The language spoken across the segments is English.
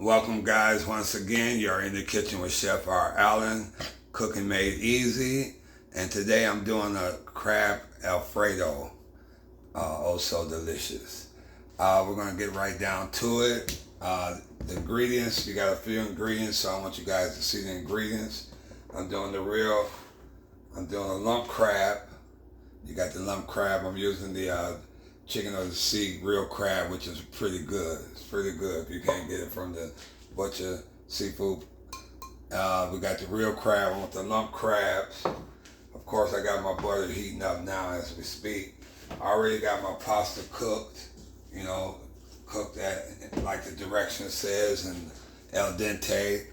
Welcome guys, once again, you're in the kitchen with Chef R. Allen, cooking made easy. And today I'm doing a crab Alfredo, oh so delicious. We're gonna get right down to it. The ingredients, you got a few ingredients, so I want you guys to see the ingredients. I'm doing a lump crab. You got the lump crab. I'm using the chicken of the sea real crab, which is pretty good. It's pretty good if you can't get it from the butcher seafood. We got the real crab. I want the lump crabs. Of course, I got my butter heating up now as we speak. I already got my pasta cooked, cooked that like the direction says, and al dente.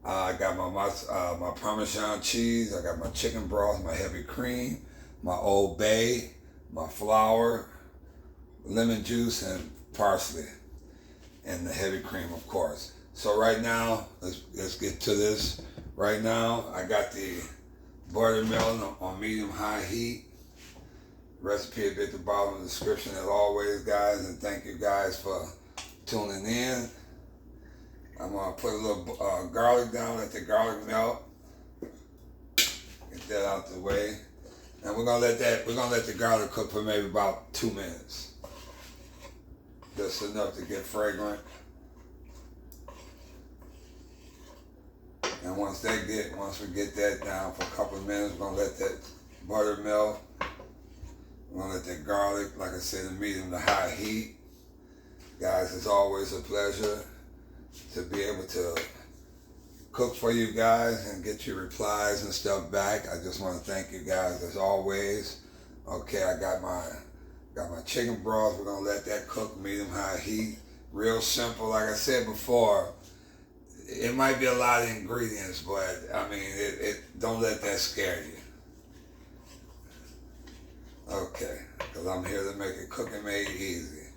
I got my Parmesan cheese. I got my chicken broth, my heavy cream, my Old Bay, my flour, lemon juice, and parsley, and the heavy cream, of course. So right now, let's get to this. Right now, I got the buttermilk on medium-high heat. Recipe is at the bottom of the description as always, guys, and thank you guys for tuning in. I'm gonna put a little garlic down, let the garlic melt. Get that out the way. And we're gonna let the garlic cook for maybe about 2 minutes. Just enough to get fragrant. And once we get that down for a couple of minutes, we're gonna let that butter melt. We're gonna let that garlic, like I said, in medium to high heat. Guys, it's always a pleasure to be able to cook for you guys and get your replies and stuff back. I just want to thank you guys as always. Okay, I got my chicken broth. We're gonna let that cook medium-high heat. Real simple. Like I said before, it might be a lot of ingredients, but I mean, don't let that scare you. Okay, because I'm here to make it cooking made easy.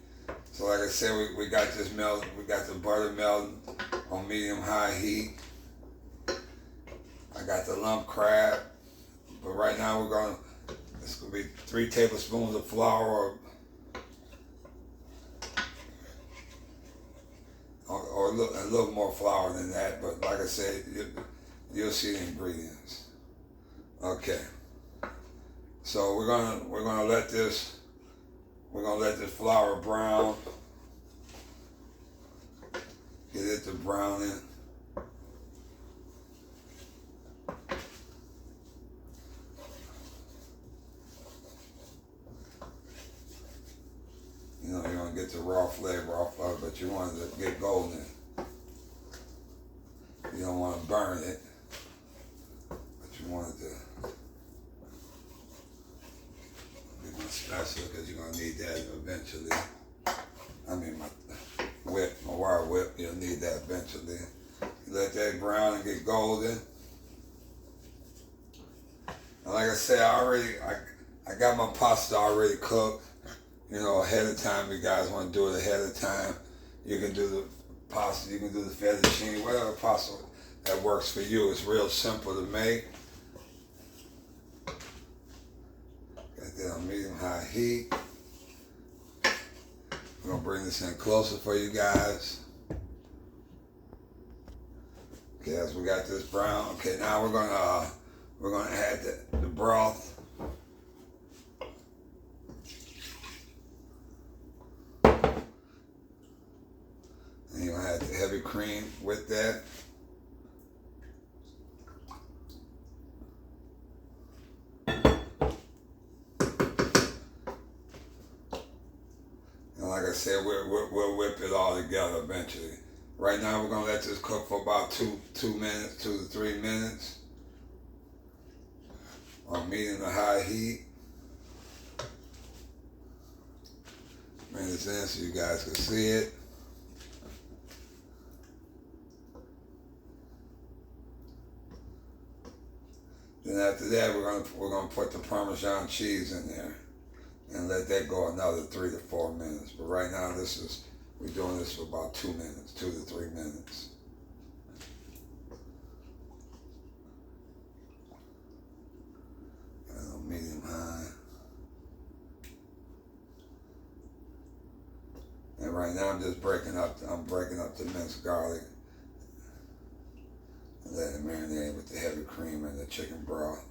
So like I said, we got this melt. We got the butter melting on medium-high heat. I got the lump crab, but right now it's gonna be 3 tablespoons of flour or a little more flour than that, but like I said, you'll see the ingredients. Okay. So we're gonna let this flour brown. Get it to browning. You don't get the raw flavor off of it, but you want it to get golden. You don't want to burn it, but you want it to be my spatula, because you're going to need that eventually. I mean, my wire whip, you'll need that eventually. You let that brown and get golden. And like I said, I got my pasta already cooked. Ahead of time. You guys want to do it ahead of time, you can do the pasta, you can do the fettuccine, whatever pasta that works for you. It's real simple to make. Got that on medium-high heat. We're gonna bring this in closer for you guys. Okay, as we got this brown. Okay, now we're gonna add the broth. And you're gonna add the heavy cream with that. And like I said, we'll whip it all together eventually. Right now, we're gonna let this cook for about 2 to 3 minutes on medium to high heat. Bring this in so you guys can see it. Then after that, we're gonna put the Parmesan cheese in there and let that go another 3 to 4 minutes. But right now, we're doing this for about 2 minutes, 2 to 3 minutes. And on medium high. And right now I'm just breaking up the minced garlic and let it marinate with the heavy cream and the chicken broth.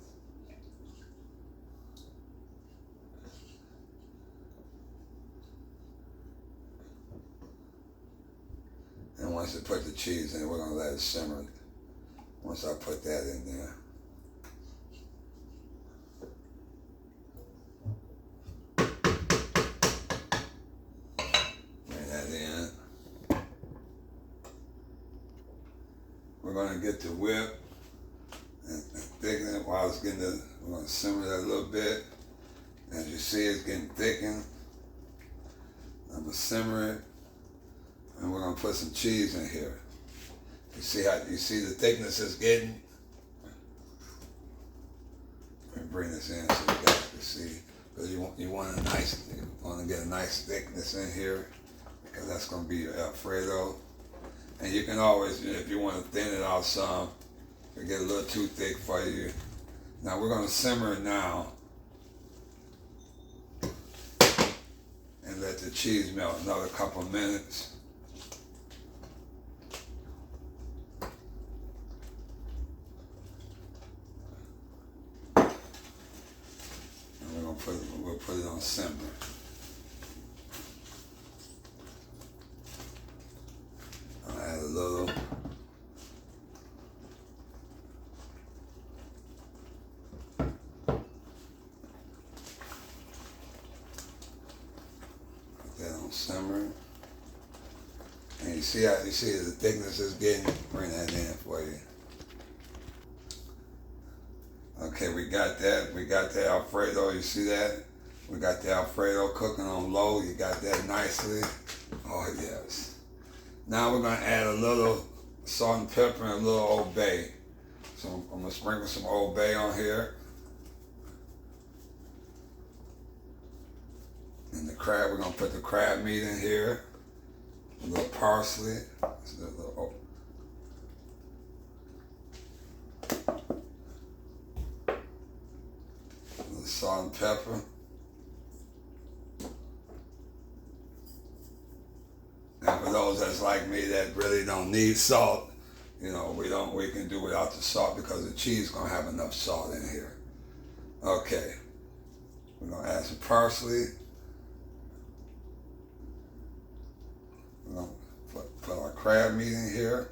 And once I put the cheese in, we're gonna let it simmer. Once I put that in there. Bring that in. We're gonna get the whip and thicken it while it's getting we're gonna simmer that a little bit. As you see, it's getting thickened. I'm gonna simmer it. And we're gonna put some cheese in here. You see the thickness it's getting? Let me bring this in so you guys can see. Because you want to get a nice thickness in here, because that's gonna be your Alfredo. And you can always, if you want to thin it out some, if it get a little too thick for you. Now we're gonna simmer it now. And let the cheese melt another couple of minutes. We'll put it on simmer. I'll add a little. Put that on simmer. And you see the thickness is getting. Bring that in for you. Okay, we got that. We got the Alfredo. You see that? We got the Alfredo cooking on low. You got that nicely. Oh, yes. Now we're going to add a little salt and pepper and a little Old Bay. So I'm going to sprinkle some Old Bay on here. And the crab, we're going to put the crab meat in here. A little parsley. Salt and pepper. And for those that's like me that really don't need salt, we can do without the salt because the cheese is gonna have enough salt in here. Okay. We're gonna add some parsley. We're gonna put our crab meat in here.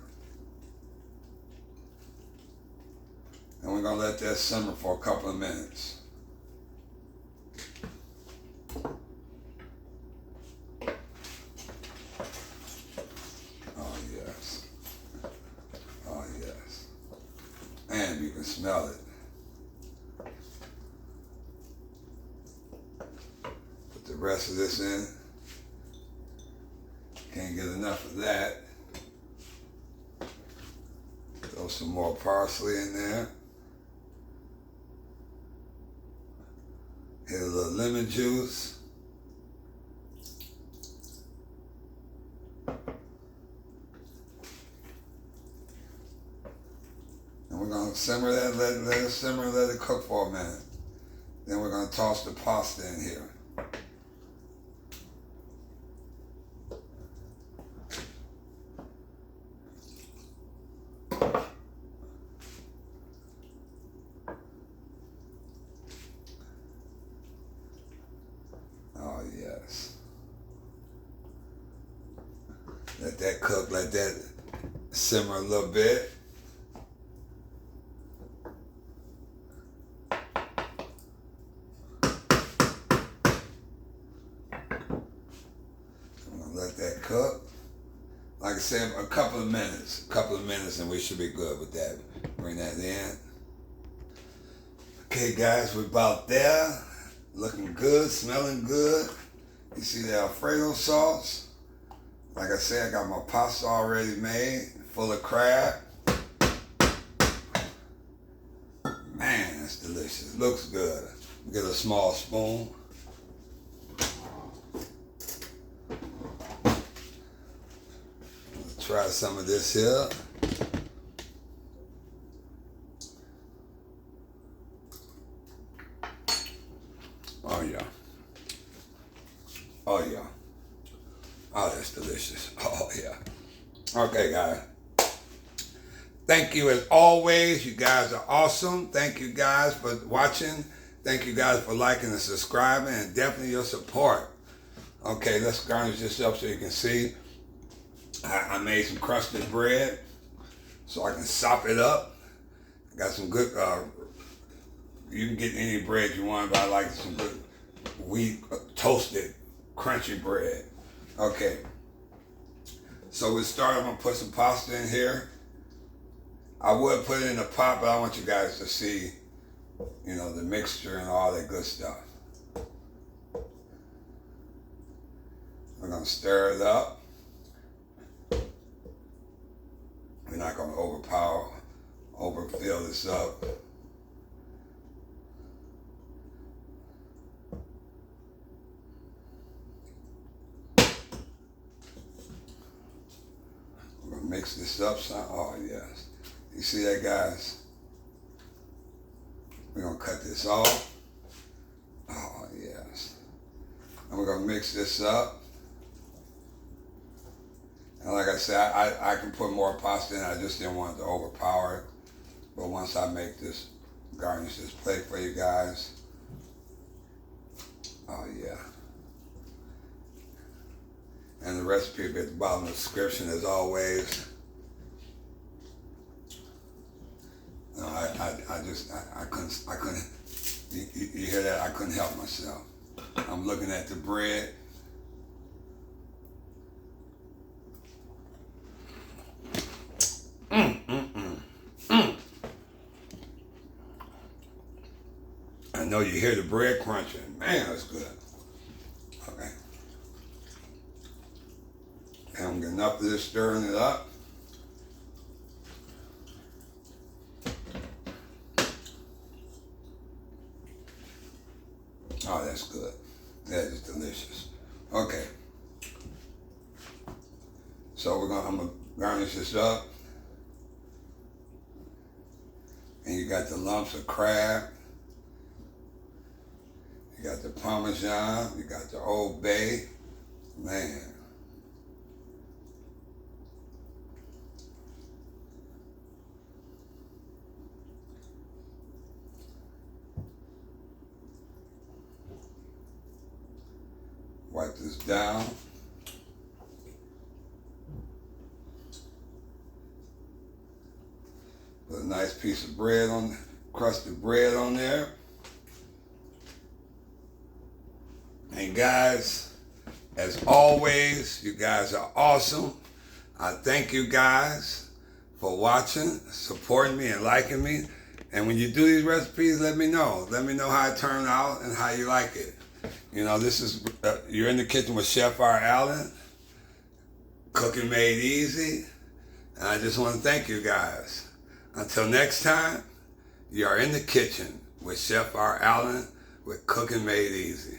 And we're gonna let that simmer for a couple of minutes. And you can smell it. Put the rest of this in. Can't get enough of that. Throw some more parsley in there. Hit a little lemon juice. And we're going to simmer that, let it simmer, let it cook for a minute. Then we're going to toss the pasta in here. Oh, yes. Let that cook, let that simmer a little bit. Let that cook. Like I said, a couple of minutes and we should be good with that. Bring that in. Okay guys, we're about there. Looking good, smelling good. You see the Alfredo sauce? Like I said, I got my pasta already made, full of crab. Man, that's delicious. Looks good. Get a small spoon. Try some of this here. Oh yeah. Oh yeah. Oh, that's delicious. Okay, guys. Thank you as always. You guys are awesome. Thank you guys for watching. Thank you guys for liking and subscribing, and definitely your support. Okay, let's garnish this up so you can see. I made some crusted bread so I can sop it up. Got some good, you can get any bread you want, but I like some good wheat toasted crunchy bread. Okay, so we start. I'm gonna put some pasta in here. I would put it in a pot, but I want you guys to see, you know, the mixture and all that good stuff. We're gonna stir it up. We're not gonna overfill this up. We're gonna mix this up some. Oh yes. You see that, guys? We're gonna cut this off. Oh yes. And we're gonna mix this up. And like I said, I can put more pasta in. I just didn't want it to overpower it. But once I make this, garnish this plate for you guys. Oh yeah. And the recipe will be at the bottom of the description as always. No, I couldn't, you hear that? I couldn't help myself. I'm looking at the bread. I know you hear the bread crunching. Man, that's good. Okay. And I'm getting up to this, stirring it up. Oh, that's good. That is delicious. Okay. So I'm gonna garnish this up. And you got the lumps of crab. You got the Parmesan. You got the Old Bay. Man. Wipe this down. Put a nice piece of bread on, crusted bread on there. And guys, as always, you guys are awesome. I thank you guys for watching, supporting me, and liking me. And when you do these recipes, let me know. Let me know how it turned out and how you like it. You know, this is, you're in the kitchen with Chef R. Allen, cooking made easy. And I just want to thank you guys. Until next time, you are in the kitchen with Chef R. Allen with Cooking Made Easy.